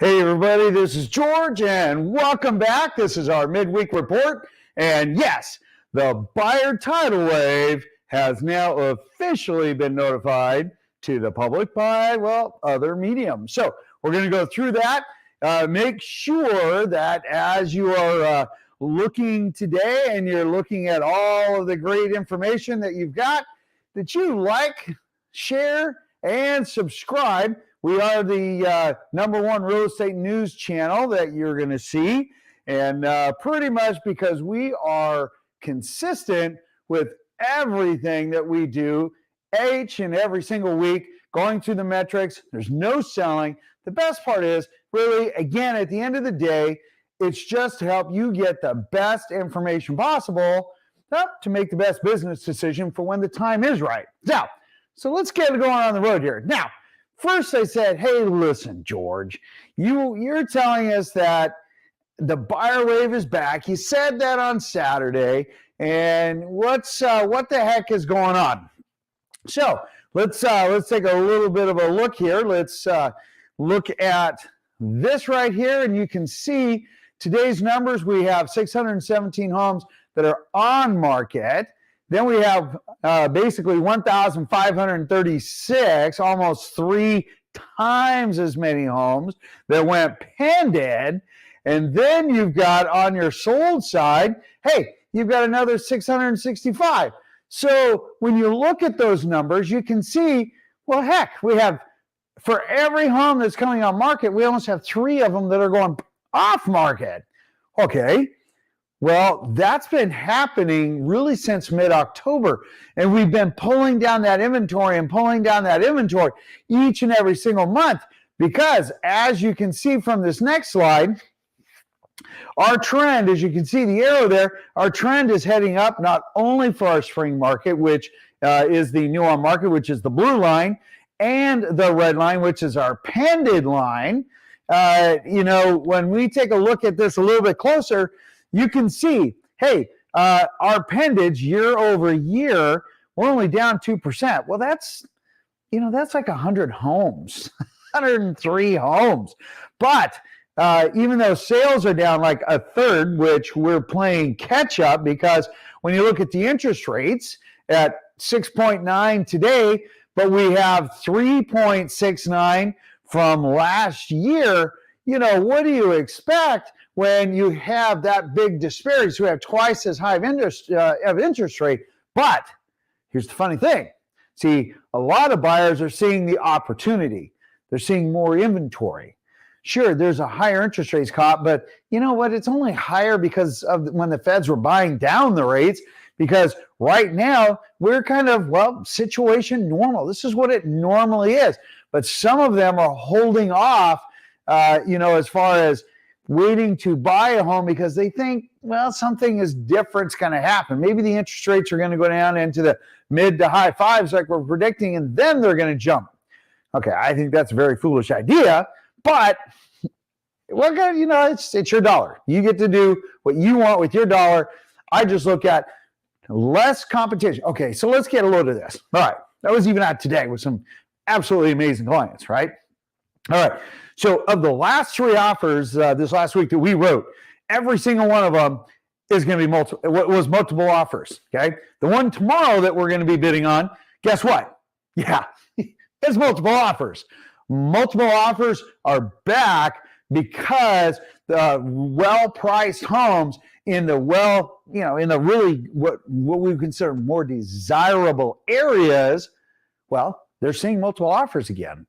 Hey everybody, this is George and welcome back. This is our midweek report. And yes, the buyer tidal wave has now officially been notified to the public by, well, other mediums. So we're going to go through that. Make sure that as you are looking today and you're looking at all of the great information that you've got, that you like, share, and subscribe. We are the #1 real estate news channel that you're going to see. And pretty much because we are consistent with everything that we do each and every single week, going through the metrics. There's no selling. The best part is, really, again, at the end of the day, it's just to help you get the best information possible to make the best business decision for when the time is right. Now, so let's get going on the road here. Now, first I said, hey, listen, George, you're telling us that the buyer wave is back. You said that on Saturday, and what the heck is going on? So let's take a little bit of a look here. Let's look at this right here, and you can see today's numbers. We have 617 homes that are on market. Then we have basically 1,536, almost 3 times as many homes that went pending. And then you've got on your sold side, hey, you've got another 665. So when you look at those numbers, you can see, well, heck, we have, for every home that's coming on market, we almost have 3 of them that are going off market. Okay. Well, that's been happening really since mid-October, and we've been pulling down that inventory each and every single month because, as you can see from this next slide, our trend, as you can see the arrow there, our trend is heading up not only for our spring market, which is the new on market, which is the blue line, and the red line, which is our pending line. When we take a look at this a little bit closer, you can see, hey, our pendage year over year, we're only down 2%. Well, that's like 100 homes, 103 homes. But even though sales are down like a third, which we're playing catch up because when you look at the interest rates at 6.9 today, but we have 3.69 from last year, what do you expect when you have that big disparity? So we have twice as high of interest rate. But here's the funny thing. See, a lot of buyers are seeing the opportunity. They're seeing more inventory. Sure, there's a higher interest rates caught, but you know what? It's only higher because of when the feds were buying down the rates, because right now we're kind of, situation normal. This is what it normally is. But some of them are holding off, as far as waiting to buy a home because they think, something is different's going to happen. Maybe the interest rates are going to go down into the mid to high 5s like we're predicting, and then they're going to jump. Okay, I think that's a very foolish idea, but it's your dollar. You get to do what you want with your dollar. I just look at less competition. Okay, so let's get a load of this. All right, that was even out today with some absolutely amazing clients, right? All right. So of the last 3 offers this last week that we wrote, every single one of them is going to be multiple offers. Okay. The one tomorrow that we're going to be bidding on, guess what? Yeah, it's multiple offers. Multiple offers are back because the well-priced homes in the really what we consider more desirable areas, they're seeing multiple offers again.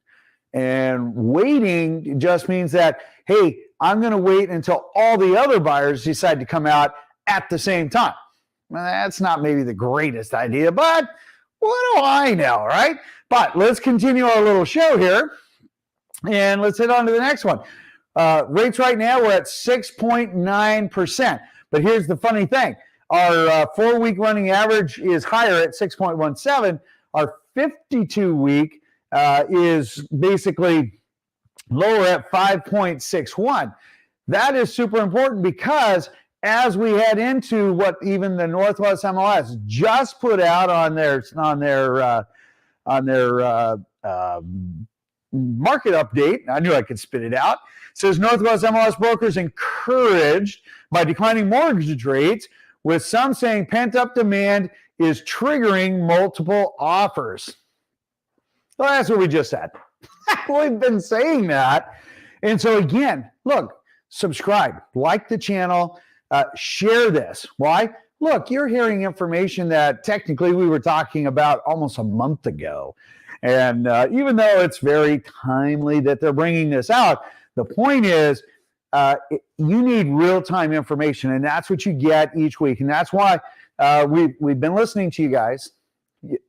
And waiting just means that, hey, I'm going to wait until all the other buyers decide to come out at the same time. Well, that's not maybe the greatest idea, but what do I know, right? But let's continue our little show here, and let's head on to the next one. Rates right now, we're at 6.9%. But here's the funny thing. Our 4-week running average is higher at 6.17. Our 52-week is basically lower at 5.61. That is super important because as we head into what even the Northwest MLS just put out on their market update. I knew I could spit it out. It says Northwest MLS brokers encouraged by declining mortgage rates, with some saying pent-up demand is triggering multiple offers. Well, that's what we just said. We've been saying that. And so again, look, subscribe, like the channel, share this. Why? Look, you're hearing information that technically we were talking about almost a month ago. And even though it's very timely that they're bringing this out, the point is you need real-time information, and that's what you get each week. And that's why we've been listening to you guys.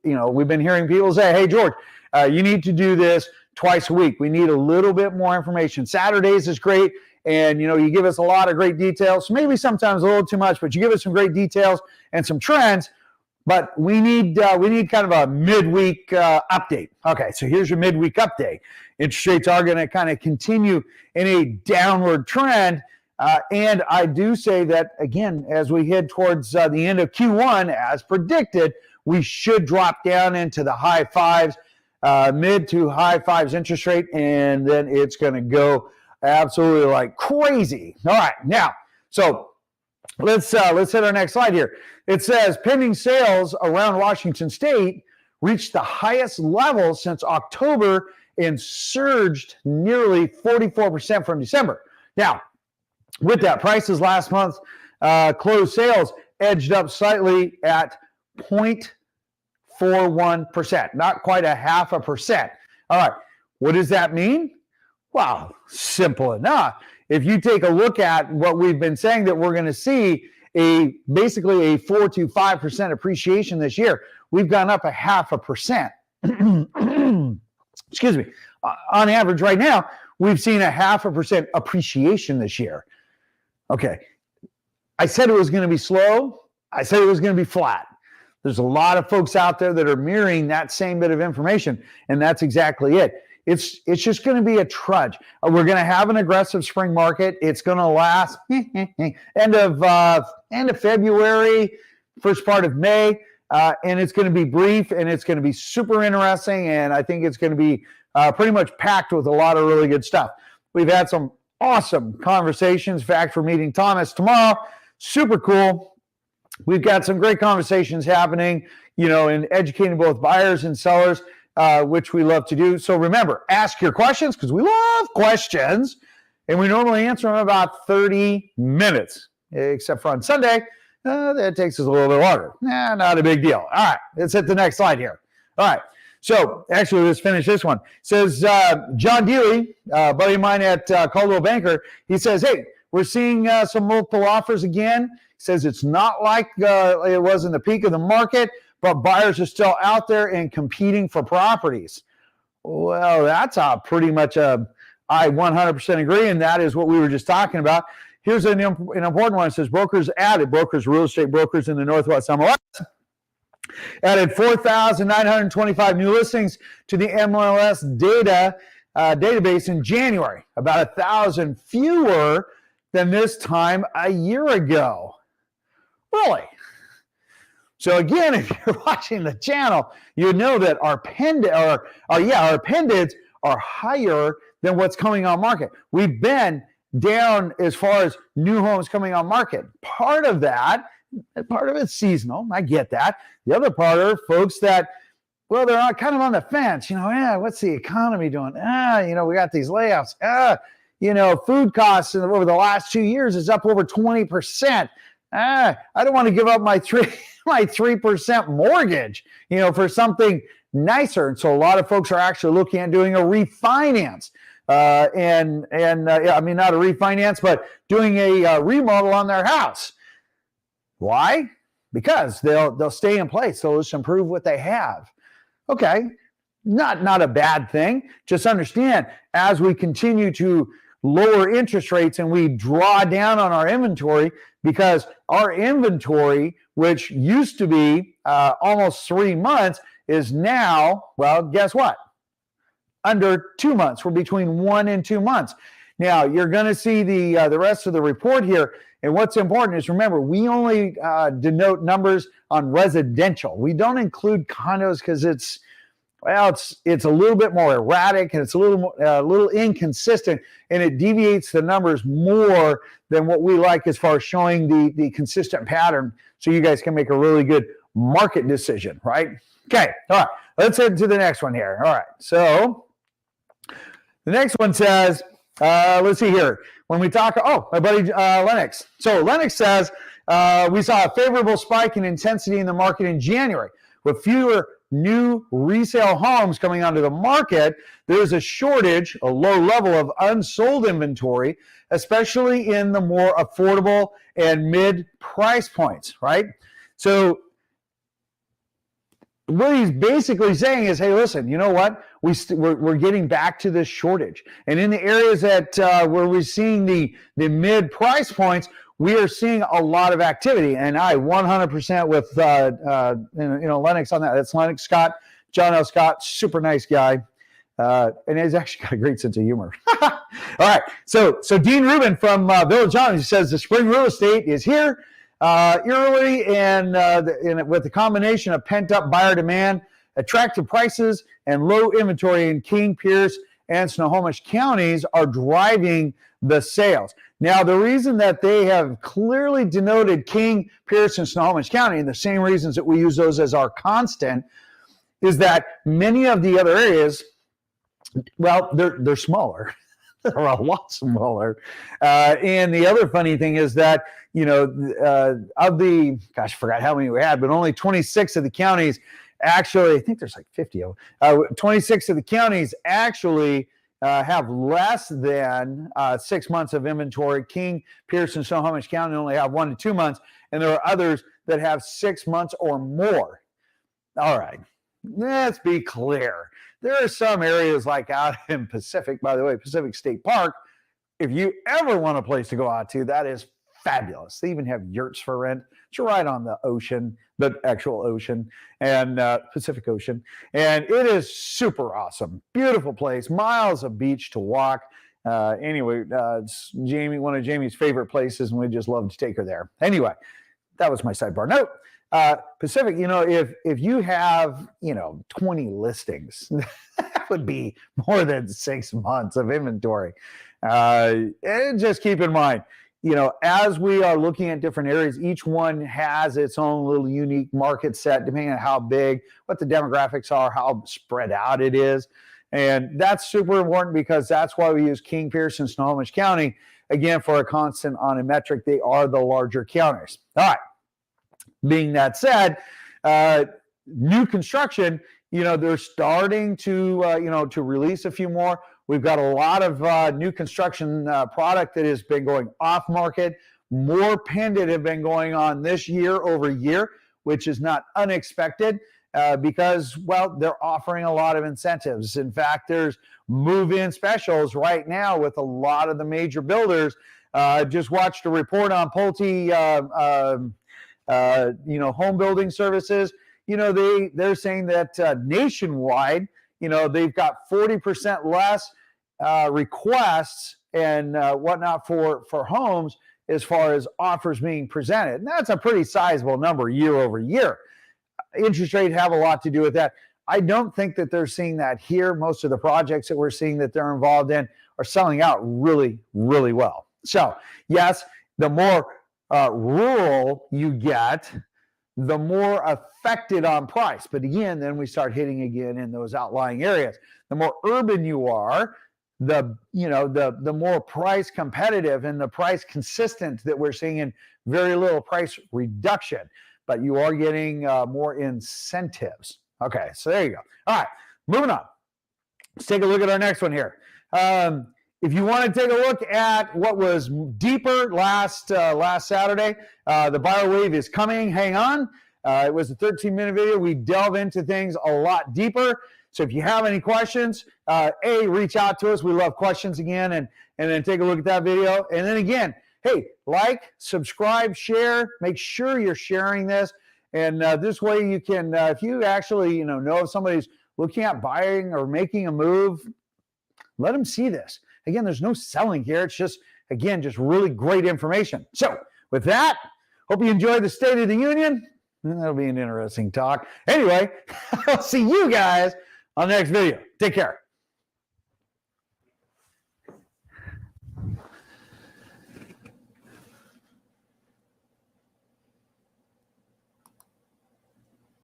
We've been hearing people say, hey, George, you need to do this twice a week. We need a little bit more information. Saturdays is great, and you give us a lot of great details. Maybe sometimes a little too much, but you give us some great details and some trends. But we need kind of a midweek update. Okay, so here's your midweek update. Interest rates are going to kind of continue in a downward trend. And I do say that, again, as we head towards the end of Q1, as predicted, we should drop down into the high fives, mid to high fives interest rate, and then it's going to go absolutely like crazy. All right, now, so let's hit our next slide here. It says pending sales around Washington State reached the highest level since October and surged nearly 44% from December. Now, with that, prices last month closed sales edged up slightly at 0.41%, not quite a 0.5%. All right, what does that mean? Well, simple enough. If you take a look at what we've been saying, that we're going to see basically a 4 to 5% appreciation this year, we've gone up a 0.5%. Excuse me. On average right now, we've seen a 0.5% appreciation this year. Okay. I said it was going to be slow. I said it was going to be flat. There's a lot of folks out there that are mirroring that same bit of information, and that's exactly it. It's just going to be a trudge. We're going to have an aggressive spring market. It's going to last end of February, first part of May, and it's going to be brief, and it's going to be super interesting, and I think it's going to be pretty much packed with a lot of really good stuff. We've had some awesome conversations. In fact, we're meeting Thomas tomorrow. Super cool. We've got some great conversations happening, in educating both buyers and sellers, which we love to do. So remember, ask your questions, because we love questions, and we normally answer them in about 30 minutes, except for on Sunday. That takes us a little bit longer. Not a big deal. All right, let's hit the next slide here. All right, so actually, let's finish this one. It says, John Dealey, buddy of mine at Coldwell Banker, he says, hey, we're seeing some multiple offers again. He says it's not like it was in the peak of the market, but buyers are still out there and competing for properties. Well, that's pretty much I 100% agree, and that is what we were just talking about. Here's an important one. It says brokers, real estate brokers in the Northwest MLS, added 4,925 new listings to the MLS database in January, about 1,000 fewer than this time a year ago. Really? So again, if you're watching the channel, you know that our pendants are higher than what's coming on market. We've been down as far as new homes coming on market. Part of it's seasonal. I get that. The other part are folks that, well, they're kind of on the fence. What's the economy doing? We got these layoffs. Food costs over the last 2 years is up over 20%. I don't want to give up my 3% mortgage, for something nicer. And so a lot of folks are actually looking at doing a refinance. Not a refinance, but doing a remodel on their house. Why? Because they'll stay in place. They'll just improve what they have. Okay, not a bad thing. Just understand, as we continue to lower interest rates and we draw down on our inventory, because our inventory, which used to be almost 3 months, is now, well, guess what? Under 2 months. We're between 1 and 2 months. Now, you're going to see the rest of the report here. And what's important is, remember, we only denote numbers on residential. We don't include condos because it's Well, it's a little bit more erratic, and it's a little inconsistent, and it deviates the numbers more than what we like as far as showing the consistent pattern, so you guys can make a really good market decision, right? Okay, all right, let's head to the next one here. All right, so the next one says, let's see here. When we talk, my buddy Lennox. So Lennox says, we saw a favorable spike in intensity in the market in January. With fewer new resale homes coming onto the market, there's a shortage, a low level of unsold inventory, especially in the more affordable and mid price points, right? So what he's basically saying is, hey, listen, you know what? We're getting back to this shortage. And in the areas that where we're seeing the mid price points, we are seeing a lot of activity. And I 100% with Lennox on that. That's Lennox Scott, John L. Scott, super nice guy. And he's actually got a great sense of humor. All right. So Dean Rubin from Village John says the spring real estate is here. Early and with the combination of pent-up buyer demand, attractive prices, and low inventory in King, Pierce, and Snohomish counties are driving the sales. Now, the reason that they have clearly denoted King, Pierce, and Snohomish County, and the same reasons that we use those as our constant, is that many of the other areas, well, they're smaller. They're a lot smaller. And the other funny thing is that, of the, I forgot how many we had, but only 26 of the counties actually, I think there's like 50 of them, 26 of the counties actually have less than 6 months of inventory. King, Pierce, and Snohomish County only have 1 to 2 months, and there are others that have 6 months or more. All right, let's be clear. There are some areas like out in Pacific, by the way, Pacific State Park, if you ever want a place to go out to, that is fabulous. They even have yurts for rent. It's right on the ocean, the actual ocean, and Pacific Ocean. And it is super awesome. Beautiful place, miles of beach to walk. It's one of Jamie's favorite places, and we just love to take her there. Anyway, that was my sidebar note. Pacific, if you have, 20 listings, that would be more than 6 months of inventory. And just keep in mind, as we are looking at different areas, each one has its own little unique market set, depending on how big, what the demographics are, how spread out it is. And that's super important because that's why we use King, Pierce, and Snohomish County, again, for a constant on a metric. They are the larger counties. All right. Being that said, new construction, they're starting to release a few more. We've got a lot of new construction product that has been going off market. More pending have been going on this year over year, which is not unexpected because, well, they're offering a lot of incentives. In fact, there's move-in specials right now with a lot of the major builders. Just watched a report on Pulte, home building services. They're saying that nationwide, they've got 40% less requests and whatnot for homes as far as offers being presented. And that's a pretty sizable number year over year. Interest rate have a lot to do with that. I don't think that they're seeing that here. Most of the projects that we're seeing that they're involved in are selling out really, really well. So yes, the more rural you get, the more affected on price. But again, then we start hitting again in those outlying areas. The more urban you are, the more price competitive and the price consistent that we're seeing in very little price reduction. But you are getting more incentives. Okay, so there you go. All right, moving on. Let's take a look at our next one here. If you want to take a look at what was deeper last Saturday, the buyer wave is coming. Hang on. It was a 13-minute video. We delve into things a lot deeper. So if you have any questions, reach out to us. We love questions again, and then take a look at that video. And then again, hey, like, subscribe, share. Make sure you're sharing this. And this way you can, if you actually know if somebody's looking at buying or making a move, let them see this. Again, there's no selling here. It's just really great information. So with that, hope you enjoyed the State of the Union. That'll be an interesting talk. Anyway, I'll see you guys on the next video. Take care.